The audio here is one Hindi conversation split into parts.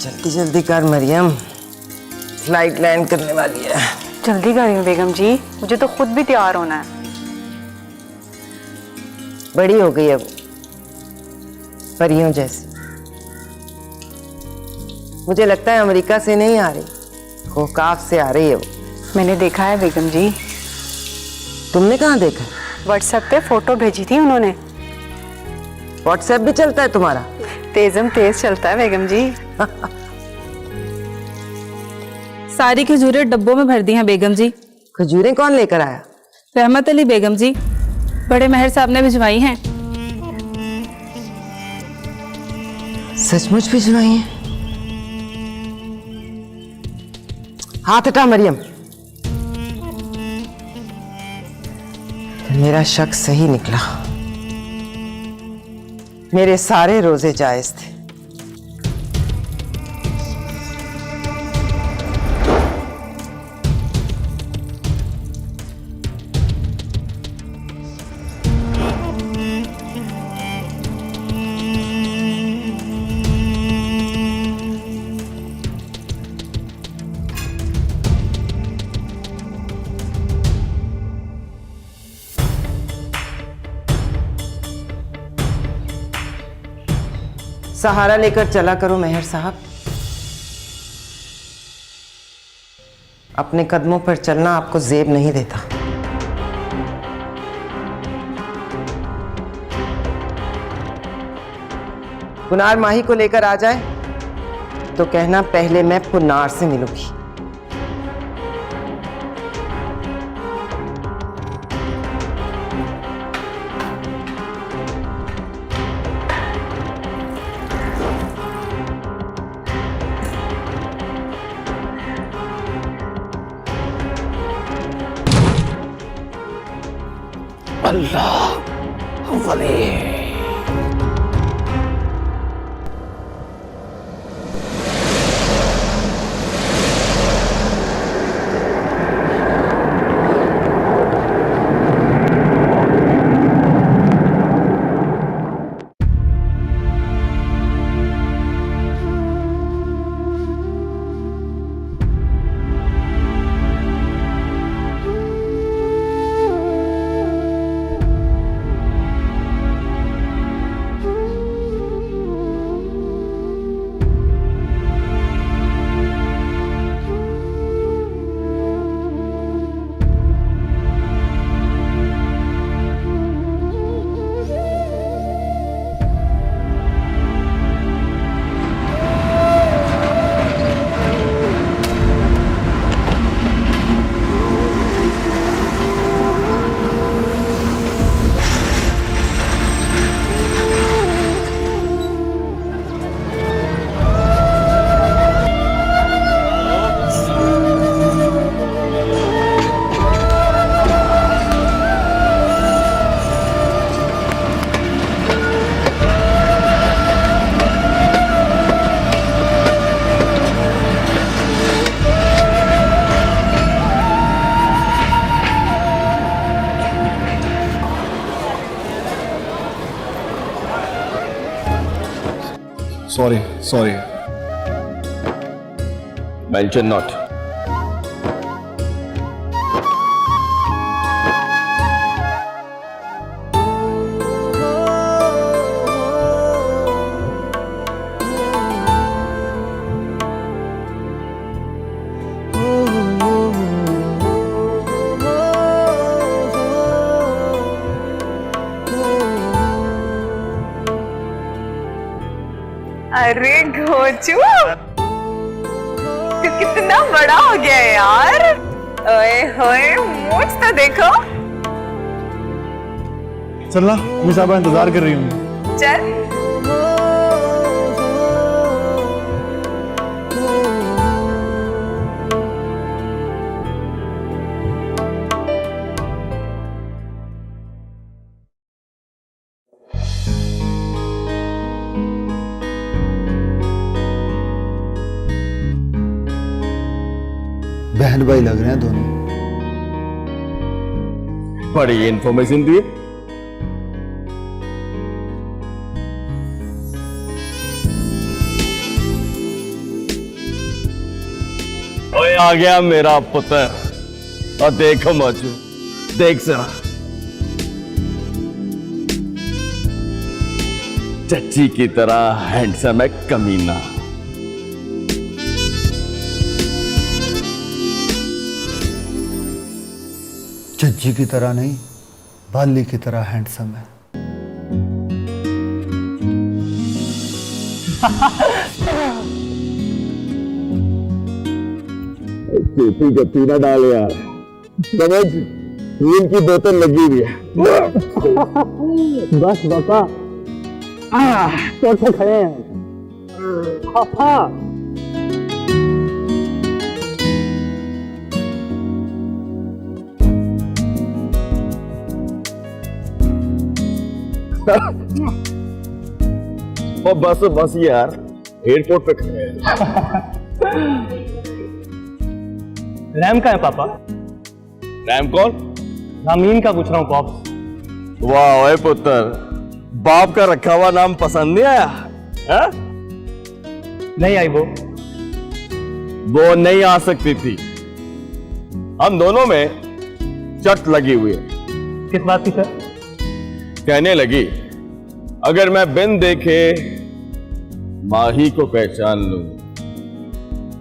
जल्दी जल्दी कर मरियम, फ्लाइट लैंड करने वाली है। जल्दी करिए बेगम जी, मुझे तो खुद भी तैयार होना है। बड़ी हो गई है वो, परियों जैसी। मुझे लगता है अमेरिका से नहीं आ रही, कोकाफ से आ रही है वो। मैंने देखा है बेगम जी। तुमने कहाँ देखा? व्हाट्सएप पे फोटो भेजी थी उन्होंने। व्हाट्सएप भी चलता है तुम्हारा? तेजम तेज चलता है बेगम जी। सारी खजूरें डब्बों में भर दी हैं बेगम जी। खजूरें कौन लेकर आया? रहमत अली बेगम जी, बड़े महर साहब ने भिजवाई हैं। सचमुच भिजवाई हैं? हाथ हटा मरियम, मेरा शक सही निकला। मेरे सारे रोजे जायज थे। सहारा लेकर चला करो मेहर साहब। अपने कदमों पर चलना आपको जेब नहीं देता। पुनार माही को लेकर आ जाए तो कहना पहले मैं पुनार से मिलूंगी। अल्लाह वली। Sorry. Mention not. अरे घोचू, तू कितना बड़ा हो गया है यार। ओए होए, मूंछ तो देखो। चलना, मैं साहब इंतजार कर रही हूँ। चल। बहन भाई लग रहे हैं दोनों। बड़ी इंफॉर्मेशन दी। ओए आ गया मेरा पुत्र। और देखो मौजू, देख जरा, चच्ची की तरह हैंडसम है कमीना। चज्जी की तरह नहीं, बाली की तरह हैंडसम है। चेपी का पीना डाल यार, समझ, नीम की बोतल लगी हुई है। बस बापा, तो खड़े हैं पापा। और बस यार, एयरपोर्ट पे खड़े हैं। रैम का है पापा? रैम कौन? रामीन का पूछ रहा हूँ पॉप। वाह ओए पुत्र, बाप का रखा हुआ नाम पसंद नहीं आया? हा? नहीं आई वो वो नहीं आ सकती थी। हम दोनों में चट लगी हुई है। किस बात की सर? कहने लगी, अगर मैं बिन देखे माही को पहचान लूं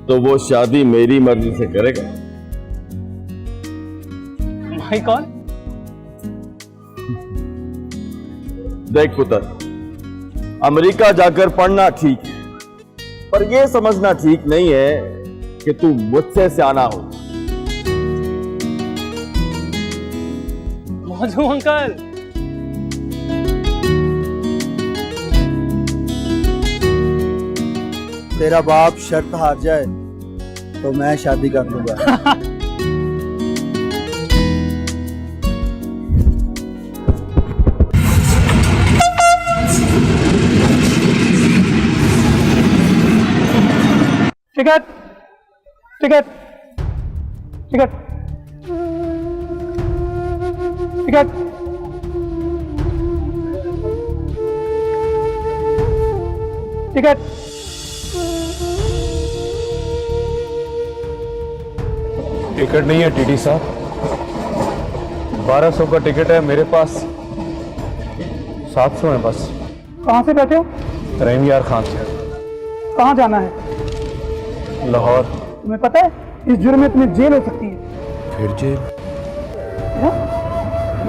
तो वो शादी मेरी मर्जी से करेगा। भाई कौन? देख पुत्र, अमेरिका जाकर पढ़ना ठीक है, पर यह समझना ठीक नहीं है कि तू मुझसे सियाना हो। मौजू अंकल, तेरा बाप शर्त हार जाए तो मैं शादी कर लूंगा। Ticket ticket ticket ticket ticket. Ticket नहीं है टीटी साहब, 1200 का टिकट है मेरे पास, 700 है बस। कहाँ से बैठे हो? रहीम यार खान से। कहाँ जाना है? लाहौर। तुम्हें पता है इस जुर्म में तुम्हें जेल हो सकती है। फिर जेल?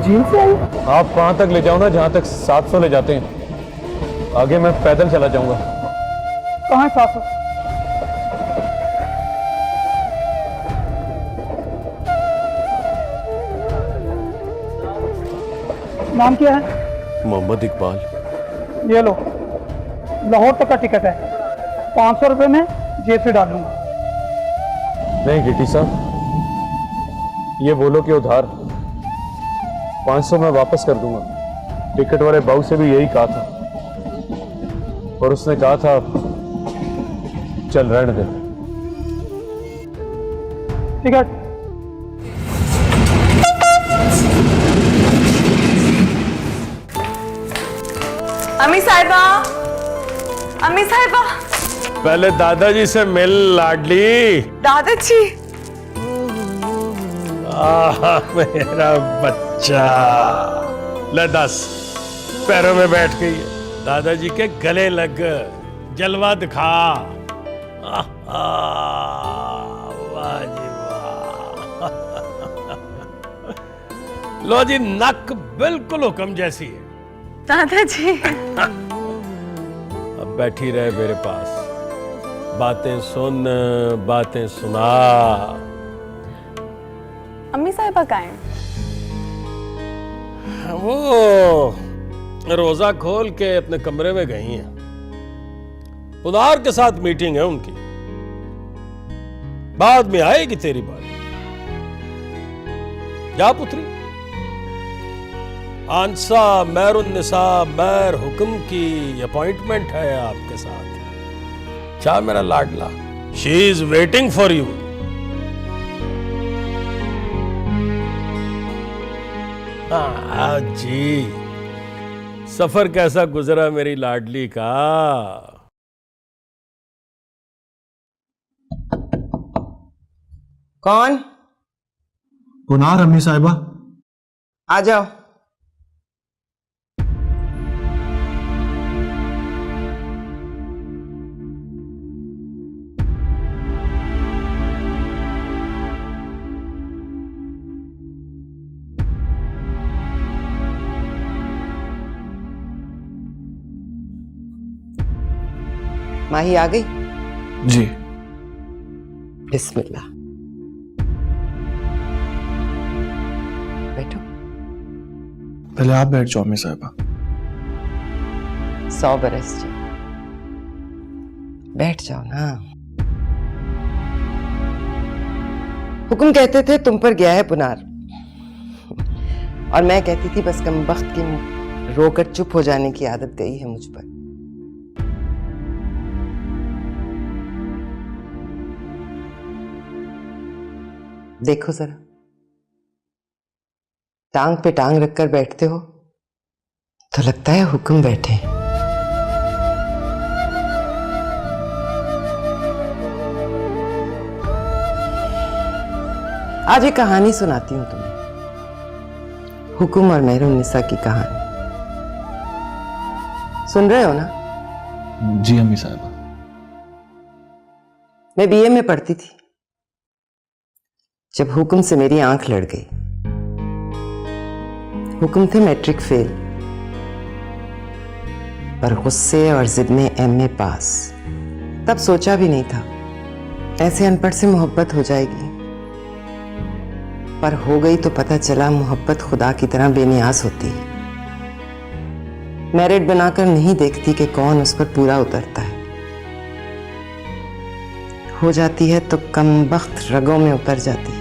जेल से आई? आप वहां तक ले जाओ ना जहां तक 700 ले जाते हैं, आगे मैं पैदल चला जाऊंगा। कहाँ है 700? नाम क्या है? मोहम्मद इकबाल। ये लो, लाहौर तक का टिकट है, 500 रुपए में जेब से डाल दूंगा। नहीं टीटी साहब, ये बोलो कि उधार, 500 मैं वापस कर दूंगा। टिकट वाले बाबू से भी यही कहा था और उसने कहा था चल रहने दे। टिकट। अम्मी साहिबा, अम्मी साहिबा। पहले दादाजी से मिल लाडली। दादाजी। मेरा बच्चा, ले 10 पैरों में बैठ गई है, दादाजी के गले लग, जलवा दिखा। वाह जी वाह। लो जी, नक बिल्कुल हुक्म जैसी है। दादाजी। अब बैठी रहे मेरे पास, बातें सुन, बातें सुना। अम्मी साहिबा कहाँ हैं? वो रोजा खोल के अपने कमरे में गई हैं, उदार के साथ मीटिंग है उनकी, बाद में आएगी तेरी बात। जा पुत्री। आंसा मैरुन्निसा मैर हुक्म की अपॉइंटमेंट है आपके साथ। क्या मेरा लाडला, she is waiting for you. हाँ जी, सफर कैसा गुजरा मेरी लाडली का? कौन? पुनार अम्मी साहिबा। आ जाओ। माही आ गई? जी। बिस्मिल्लाह। बैठो। पहले आप बैठ जाओ अम्मी साहिबा। 100 बरस जी, बैठ जाओ ना। हुक्म कहते थे तुम पर गया है पुनार, और मैं कहती थी बस कमबख्त की रोकर चुप हो जाने की आदत गई है मुझ पर। देखो जरा, टांग पे टांग रखकर बैठते हो तो लगता है हुक्म बैठे। आज एक कहानी सुनाती हूं तुम्हें, हुक्म और मेहरुन्निसा की कहानी। सुन रहे हो ना? जी अम्मी साहिबा। मैं बीए में पढ़ती थी जब हुक्म से मेरी आंख लड़ गई। हुक्म थे मैट्रिक फेल, पर गुस्से और जिद में एमए पास। तब सोचा भी नहीं था ऐसे अनपढ़ से मोहब्बत हो जाएगी, पर हो गई तो पता चला मोहब्बत खुदा की तरह बेनियाज होती है। मेरिट बनाकर नहीं देखती कि कौन उस पर पूरा उतरता है। हो जाती है तो कमबख्त रगों में उतर जाती है।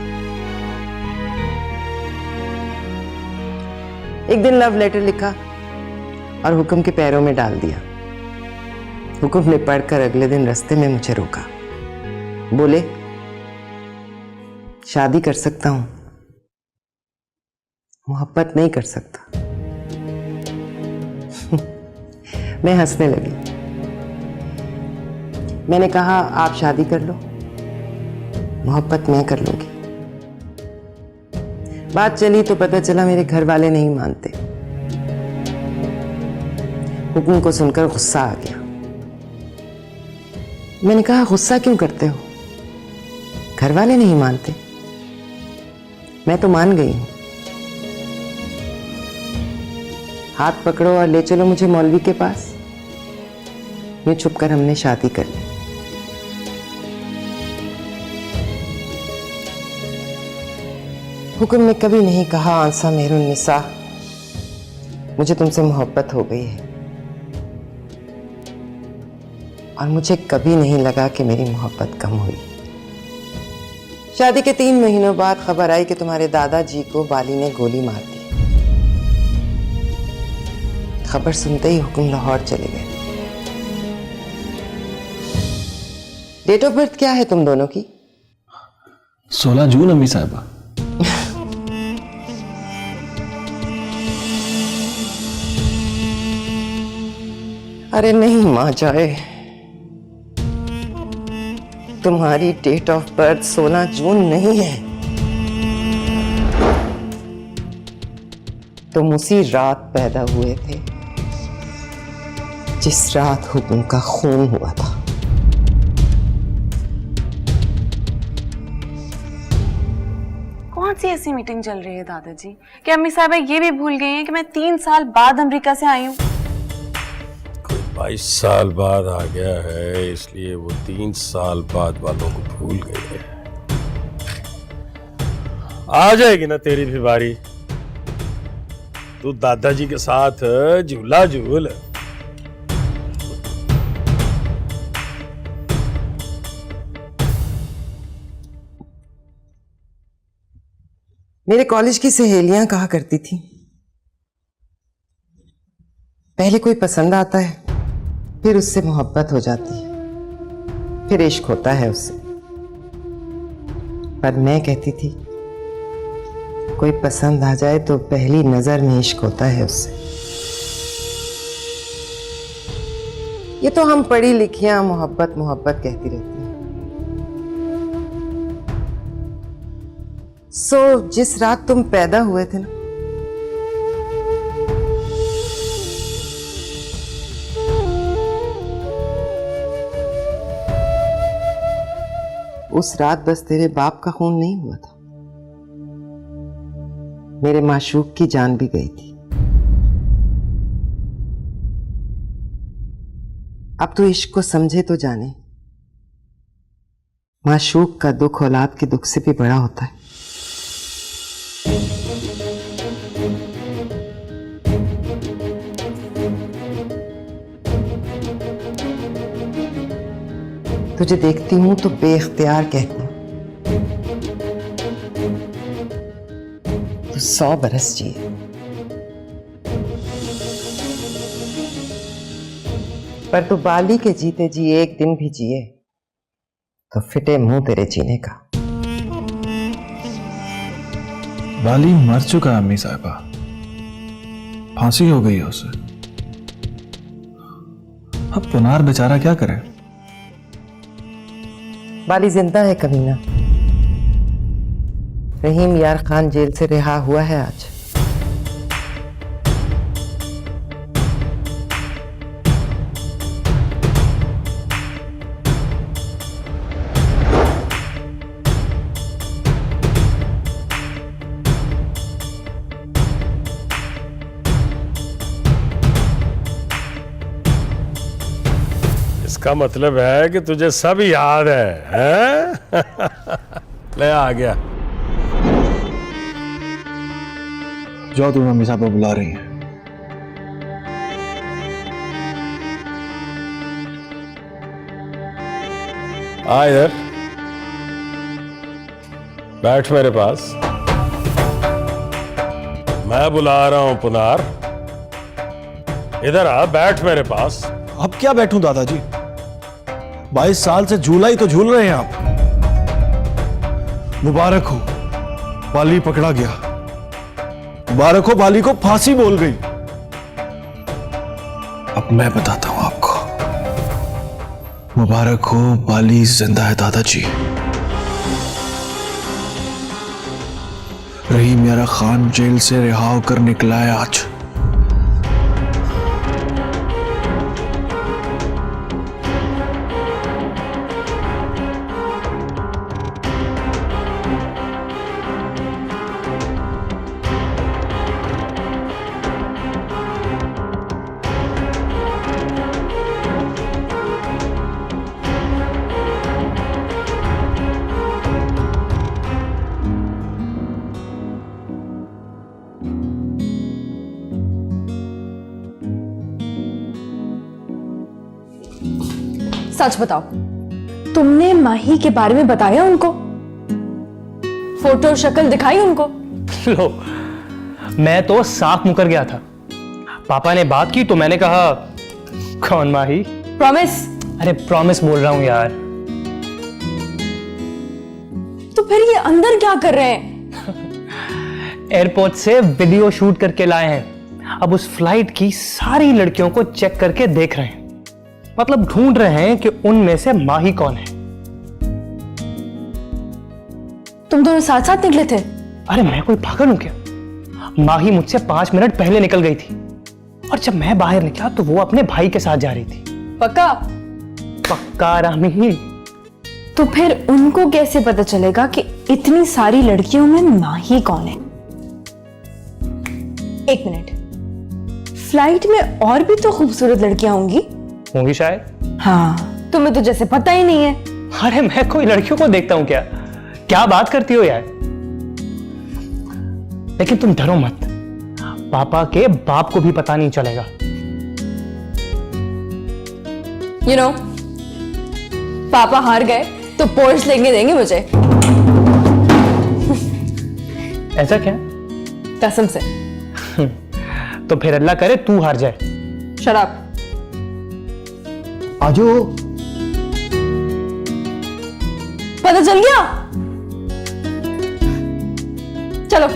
एक दिन लव लेटर लिखा और हुक्म के पैरों में डाल दिया। हुक्म ने पढ़कर अगले दिन रास्ते में मुझे रोका। बोले, शादी कर सकता हूं, मोहब्बत नहीं कर सकता। मैं हंसने लगी। मैंने कहा, आप शादी कर लो, मोहब्बत मैं कर लूंगी। बात चली तो पता चला मेरे घर वाले नहीं मानते। हुक्म को सुनकर गुस्सा आ गया। मैंने कहा, गुस्सा क्यों करते हो? घर वाले नहीं मानते, मैं तो मान गई हूं। हाथ पकड़ो और ले चलो मुझे मौलवी के पास। यूं छुपकर हमने शादी कर ली। हुक्म ने कभी नहीं कहा, आंसा मेहरुन्निसा, मुझे तुमसे मोहब्बत हो गई है। और मुझे कभी नहीं लगा कि मेरी मोहब्बत कम हुई। शादी के 3 महीनों बाद खबर आई कि तुम्हारे दादाजी को बाली ने गोली मार दी। खबर सुनते ही हुक्म लाहौर चले गए। डेट ऑफ बर्थ क्या है तुम दोनों की? 16 जून अम्मी साहिबा। अरे नहीं मां जाए, तुम्हारी डेट ऑफ बर्थ 16 जून नहीं है। तुम उसी रात पैदा हुए थे जिस रात हुक्म का खून हुआ था। कौन सी ऐसी मीटिंग चल रही है दादाजी कि अम्मी साहबा ये भी भूल गई हैं कि मैं 3 साल बाद अमेरिका से आई हूँ? 22 साल बाद आ गया है, इसलिए वो 3 साल बाद वालों को भूल गई है। आ जाएगी ना तेरी भी बारी, तू दादाजी के साथ झूला झूल। मेरे कॉलेज की सहेलियां कहा करती थी, पहले कोई पसंद आता है, फिर उससे मोहब्बत हो जाती है, फिर इश्क होता है उससे। पर मैं कहती थी, कोई पसंद आ जाए तो पहली नजर में इश्क होता है उससे। ये तो हम पढ़ी लिखियां मोहब्बत मोहब्बत कहती रहती हैं, जिस रात तुम पैदा हुए थे ना, उस रात बस तेरे बाप का खून नहीं हुआ था, मेरे माशूक की जान भी गई थी। अब तो इश्क को समझे तो जाने, माशूक का दुख औलाद के दुख से भी बड़ा होता है। तुझे देखती हूं तो बेइख्तियार कहती हूं, तू 100 बरस जिए। पर तू बाली के जीते जी एक दिन भी जिए तो फिटे मुंह तेरे जीने का। बाली मर चुका है अम्मी साहिबा, फांसी हो गई है उसे। अब पुनार बेचारा क्या करे? बाली जिंदा है कमीना। रहीम यार खान जेल से रिहा हुआ है आज। इसका मतलब है कि तुझे सब याद है, हैं? ले आ गया। जाओ, तुम्हें अम्मी साहिबा बुला रही हैं। आ इधर बैठ मेरे पास। मैं बुला रहा हूं पुनार, इधर आ, बैठ मेरे पास। अब क्या बैठूं दादाजी? 22 साल से झूला ही तो झूल रहे हैं आप। मुबारक हो, बाली पकड़ा गया। मुबारक हो, बाली को फांसी बोल गई। अब मैं बताता हूं आपको। मुबारक हो, बाली जिंदा है दादाजी। रहीम यारा खान जेल से रिहा होकर निकला है आज। सच बताओ, तुमने माही के बारे में बताया उनको? फोटो शक्ल दिखाई उनको? लो, मैं तो साफ मुकर गया था। पापा ने बात की तो मैंने कहा कौन माही? प्रॉमिस? अरे प्रॉमिस बोल रहा हूं यार। तो फिर ये अंदर क्या कर रहे हैं? एयरपोर्ट से वीडियो शूट करके लाए हैं। अब उस फ्लाइट की सारी लड़कियों को चेक करके देख रहे हैं, मतलब ढूंढ रहे हैं कि उनमें से माही कौन है। तुम दोनों साथ साथ निकले थे? अरे मैं कोई पागल हूं क्या? माही मुझसे 5 मिनट पहले निकल गई थी और जब मैं बाहर निकला तो वो अपने भाई के साथ जा रही थी। पक्का? पक्का रामी। तो फिर उनको कैसे पता चलेगा कि इतनी सारी लड़कियों में माही कौन है? एक मिनट, फ्लाइट में और भी तो खूबसूरत लड़कियां होंगी शायद। हाँ, तुम्हें तो जैसे पता ही नहीं है। अरे मैं कोई लड़कियों को देखता हूं क्या? क्या बात करती हो यार? लेकिन तुम डरो मत, पापा के बाप को भी पता नहीं चलेगा। You know, पापा हार गए तो पोर्स लेंगे देंगे मुझे। ऐसा क्या? कसम से। तो फिर अल्लाह करे तू हार जाए। शराब। आजो, पता चल गया? चलो।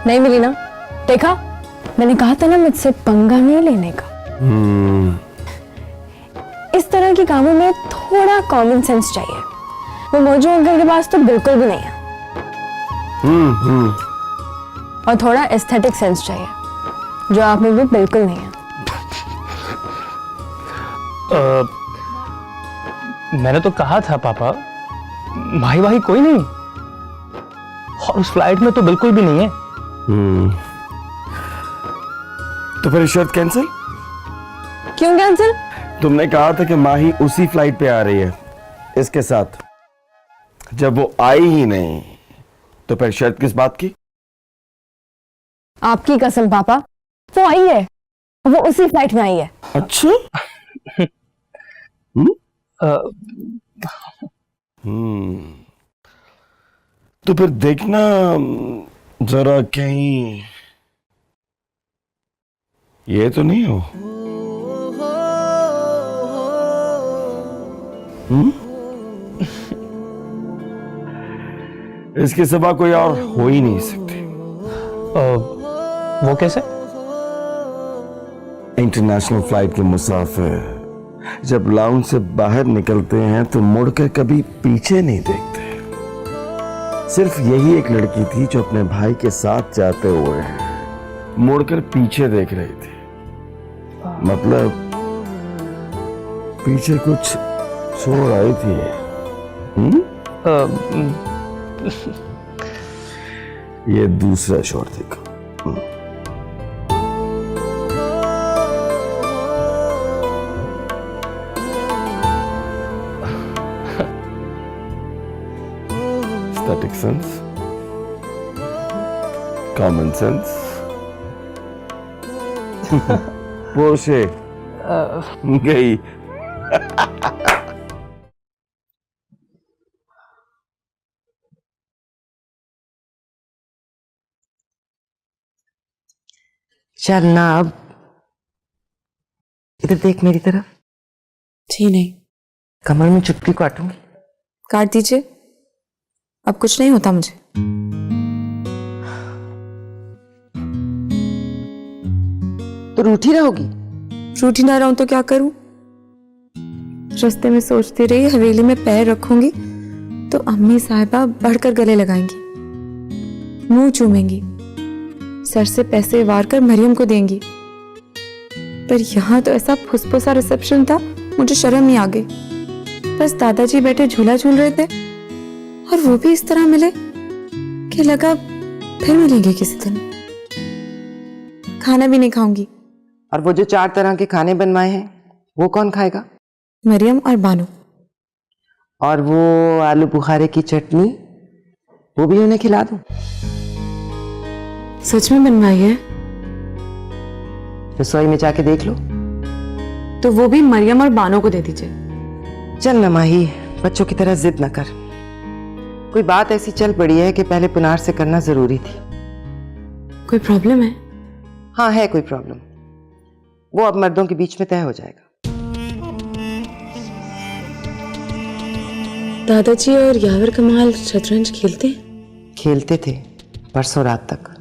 नहीं मिली ना? देखा, मैंने कहा था ना मुझसे पंगा नहीं लेने का। इस तरह के कामों में थोड़ा कॉमन सेंस चाहिए। वो मोजू अंकल के पास तो बिल्कुल भी नहीं है। और थोड़ा एस्थेटिक सेंस चाहिए, जो आप में भी बिल्कुल नहीं है। मैंने तो कहा था पापा, भाई भाई कोई नहीं, और उस फ्लाइट में तो बिल्कुल भी नहीं है। तो फिर शर्त कैंसिल? क्यों कैंसिल? तुमने कहा था कि माही उसी फ्लाइट पे आ रही है इसके साथ। जब वो आई ही नहीं तो फिर शर्त किस बात की? आपकी कसम पापा, वो आई है, वो उसी फ्लाइट में आई है। अच्छा। तो फिर देखना जरा कहीं ये तो नहीं हो। इसके सिवा कोई और हो ही नहीं सकती। वो कैसे? इंटरनेशनल फ्लाइट के मुसाफिर जब लाउंज से बाहर निकलते हैं तो मुड़कर कभी पीछे नहीं देखते। सिर्फ यही एक लड़की थी जो अपने भाई के साथ जाते हुए मुड़कर पीछे देख रही थी। मतलब पीछे कुछ छोड़ आई थी। ये दूसरा शोर देखो। Aesthetic sense, common sense. Porsche गई। चल ना अब, इधर देख मेरी तरफ। जी नहीं, कमर में चुटकी काटूंगी। काट दीजिए, अब कुछ नहीं होता मुझे। तो रूठी रहोगी? रूठी ना रहूं तो क्या करूं? रास्ते में सोचती रही हवेली में पैर रखूंगी तो अम्मी साहिबा बढ़कर गले लगाएंगी, मुंह चूमेंगी, सर से पैसे वार कर मरियम को देंगी। पर यहाँ तो ऐसा फुसफुसा रिसेप्शन था, मुझे शर्म ही आ गई। बस दादाजी बैठे झूला झूल रहे थे और वो भी इस तरह मिले कि लगा फिर मिलेंगे किसी दिन। खाना भी नहीं खाऊंगी। और वो जो 4 तरह के खाने बनवाए हैं वो कौन खाएगा? मरियम और बानो। और वो आलू बुखारे की चटनी वो भी उन्हें खिला दूं? सच में बनवाई है? रसोई में जाके देख लो। तो वो भी मरियम और बानो को दे दीजिए। चल ना माही, बच्चों की तरह जिद न कर। कोई बात ऐसी चल पड़ी है कि पहले पुनार से करना जरूरी थी। कोई प्रॉब्लम है? हाँ है कोई प्रॉब्लम, वो अब मर्दों के बीच में तय हो जाएगा। दादाजी और यावर कमाल शतरंज खेलते हैं? खेलते थे परसों रात तक।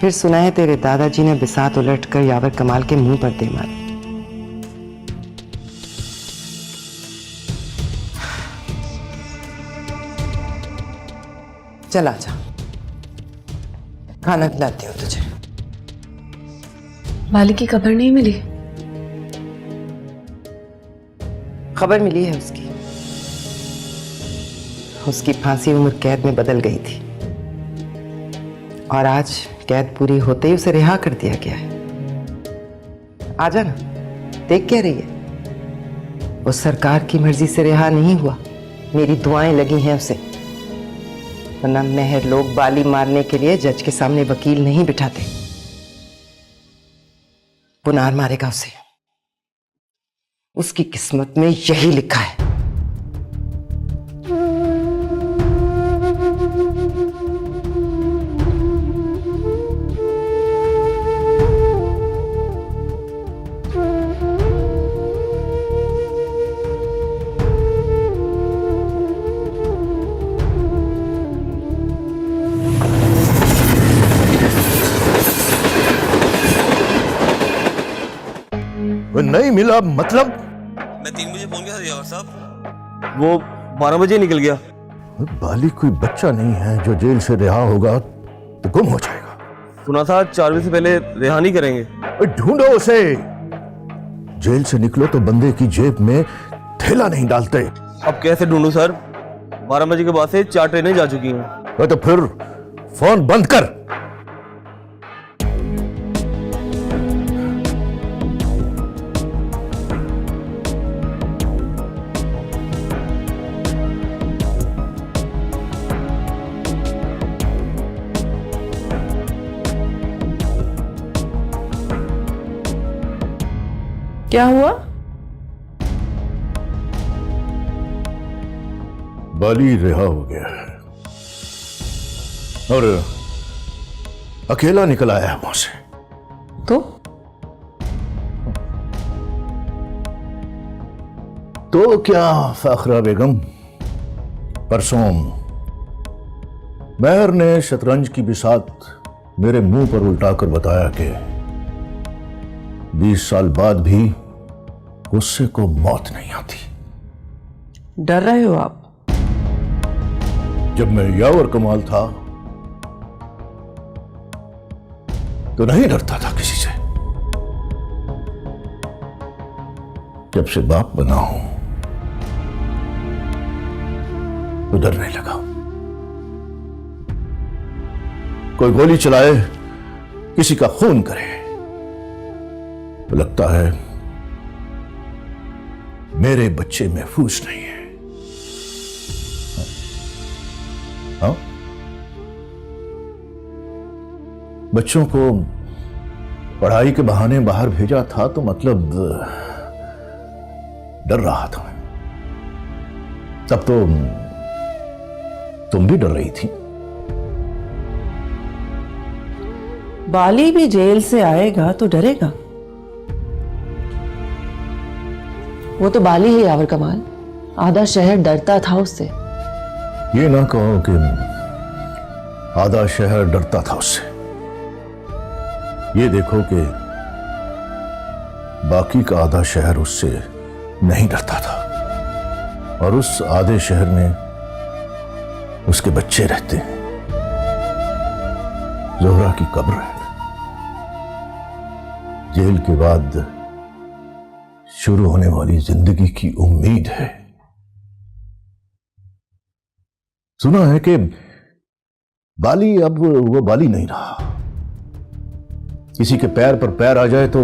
फिर सुना है तेरे दादाजी ने बिसात उलटकर यावर कमाल के मुंह पर दे मारी। चल आजा, खाना खिलाती हूँ तुझे। वाली की खबर नहीं मिली? खबर मिली है उसकी फांसी उम्र कैद में बदल गई थी और आज कैद पूरी होते ही उसे रिहा कर दिया गया है। आजा ना, देख क्या रही है? वो सरकार की मर्जी से रिहा नहीं हुआ, मेरी दुआएं लगी हैं उसे। वरना मेहर लोग बाली मारने के लिए जज के सामने वकील नहीं बिठाते। पुनार मारेगा उसे, उसकी किस्मत में यही लिखा है। नहीं मिला मतलब? मैं 3 बजे फोन किया था यावर साहब, वो 12 बजे निकल गया। बाली कोई बच्चा नहीं है जो जेल से रिहा होगा तो गुम हो जाएगा। सुना था 4 बजे से पहले रिहा नहीं करेंगे। ढूंढो उसे। जेल से निकलो तो बंदे की जेब में थैला नहीं डालते। अब कैसे ढूंढूं सर? 12 बजे के बाद से 4 ट्रेनें जा चुकी हैं। तो फिर फोन बंद कर। क्या हुआ? बाली रिहा हो गया है और अकेला निकल आया वहां से। तो क्या फाखरा बेगम, परसों महर ने शतरंज की बिसात मेरे मुंह पर उल्टाकर बताया कि 20 साल बाद भी गुस्से को मौत नहीं आती। डर रहे हो आप? जब मैं यावर कमाल था तो नहीं डरता था किसी से। जब से बाप बना हूं तो डरने लगा। कोई गोली चलाए, किसी का खून करे तो लगता है मेरे बच्चे महफूज नहीं है। हाँ? बच्चों को पढ़ाई के बहाने बाहर भेजा था तो मतलब डर रहा था। तब तो तुम भी डर रही थी। बाली भी जेल से आएगा तो डरेगा। वो तो बाली ही यावर कमाल, आधा शहर डरता था उससे। ये ना कहो कि आधा शहर डरता था उससे। ये देखो कि बाकी का आधा शहर उससे नहीं डरता था और उस आधे शहर में उसके बच्चे रहते हैं। जोहरा की कब्र है। जेल के बाद शुरू होने वाली जिंदगी की उम्मीद है। सुना है कि बाली अब वो बाली नहीं रहा। किसी के पैर पर पैर आ जाए तो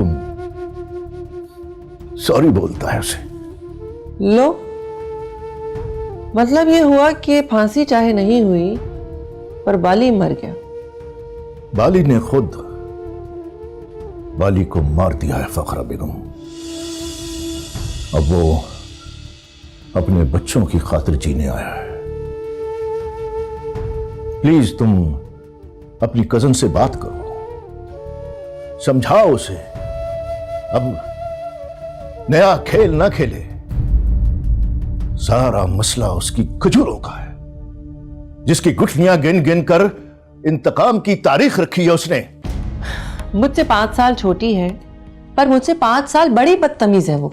सॉरी बोलता है उसे। लो, मतलब ये हुआ कि फांसी चाहे नहीं हुई पर बाली मर गया। बाली ने खुद बाली को मार दिया है फखरा बेगम। अब वो अपने बच्चों की खातिर जीने आया है। प्लीज तुम अपनी कजन से बात करो, समझाओ उसे अब नया खेल ना खेले। सारा मसला उसकी खजूरों का है, जिसकी गुठलियां गिन गिन कर इंतकाम की तारीख रखी है उसने। मुझसे 5 साल छोटी है, पर मुझसे 5 साल बड़ी बदतमीज है वो।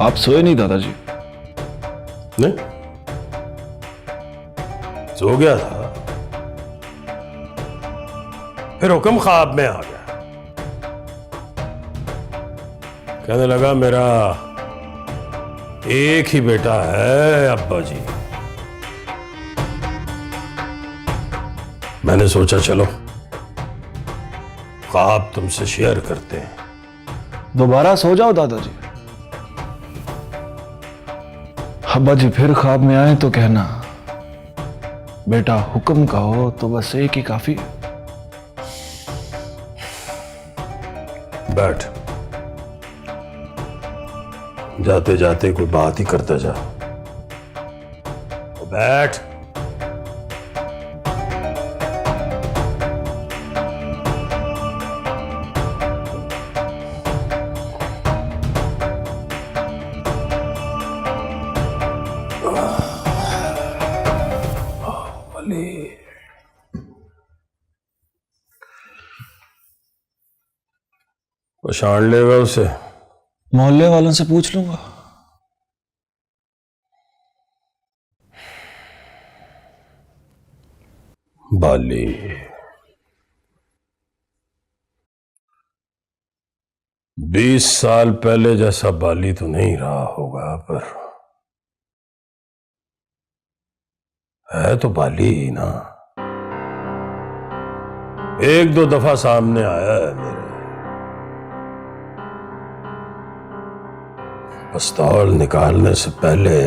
आप सोए नहीं दादाजी? नहीं, सो गया था, फिर हुक्म ख्वाब में आ गया। कहने लगा मेरा एक ही बेटा है अब्बा जी। मैंने सोचा चलो ख्वाब तुमसे शेयर करते हैं। दोबारा सो जाओ दादाजी। अब्बा जी फिर ख्वाब में आए तो कहना, बेटा हुक्म का हो तो बस एक ही काफी। बैठ, जाते जाते कोई बात ही करता जा। तो बैठ। पछाण लेगा उसे? मोहल्ले वालों से पूछ लूंगा। बाली, बीस साल पहले जैसा बाली तो नहीं रहा होगा, पर है तो बाली ही ना। एक दो दफा सामने आया है मेरे। पिस्तौल निकालने से पहले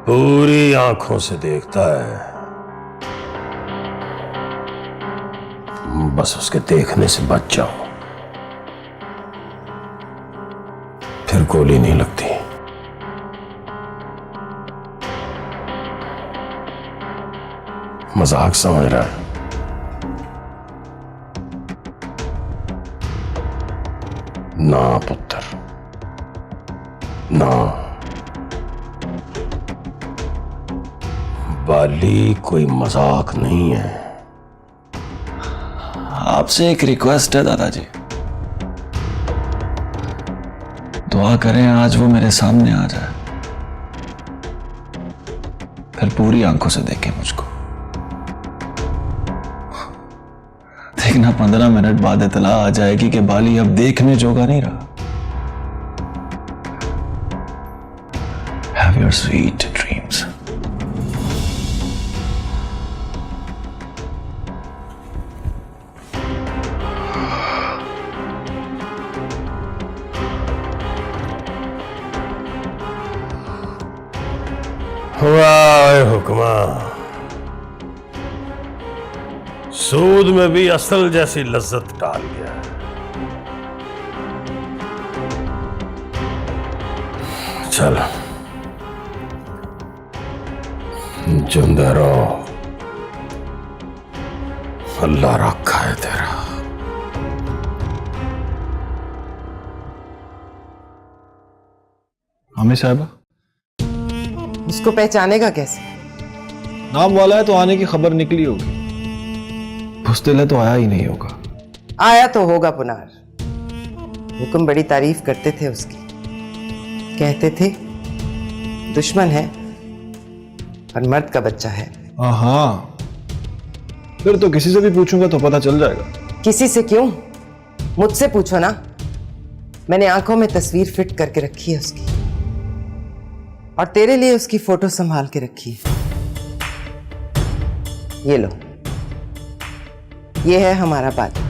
पूरी आंखों से देखता है, बस उसके देखने से बच जाओ, फिर गोली नहीं लगती। मजाक समझ रहा है? ना पुत्र, ना। बाली कोई मजाक नहीं है। आपसे एक रिक्वेस्ट है दादाजी, दुआ करें आज वो मेरे सामने आ जाए, फिर पूरी आंखों से देखे मुझको। देखना 15 मिनट बाद इतला आ जाएगी कि बाली अब देखने जोगा नहीं रहा। Have your sweet dreams. वाह हुक्मा, सूद में भी असल जैसी लज्जत डाल गया। चल जिंदा रहो, अल्लाह रखा है तेरा। हमें साहबा, उसको पहचानेगा कैसे? नाम वाला है तो आने की खबर निकली होगी, भुस्तिल है तो आया ही नहीं होगा। आया तो होगा पुनार। हुक्म बड़ी तारीफ करते थे उसकी, कहते थे दुश्मन है और मर्द का बच्चा है। हाँ, फिर तो किसी से भी पूछूंगा तो पता चल जाएगा। किसी से क्यों, मुझसे पूछो ना। मैंने आंखों में तस्वीर फिट करके रखी है उसकी, और तेरे लिए उसकी फोटो संभाल के रखी है। ये लो, ये है हमारा बाली।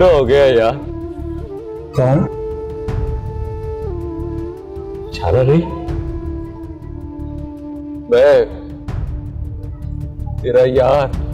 बुढ़ा हो गया यार। कौन? छाना नहीं, मैं तेरा यार।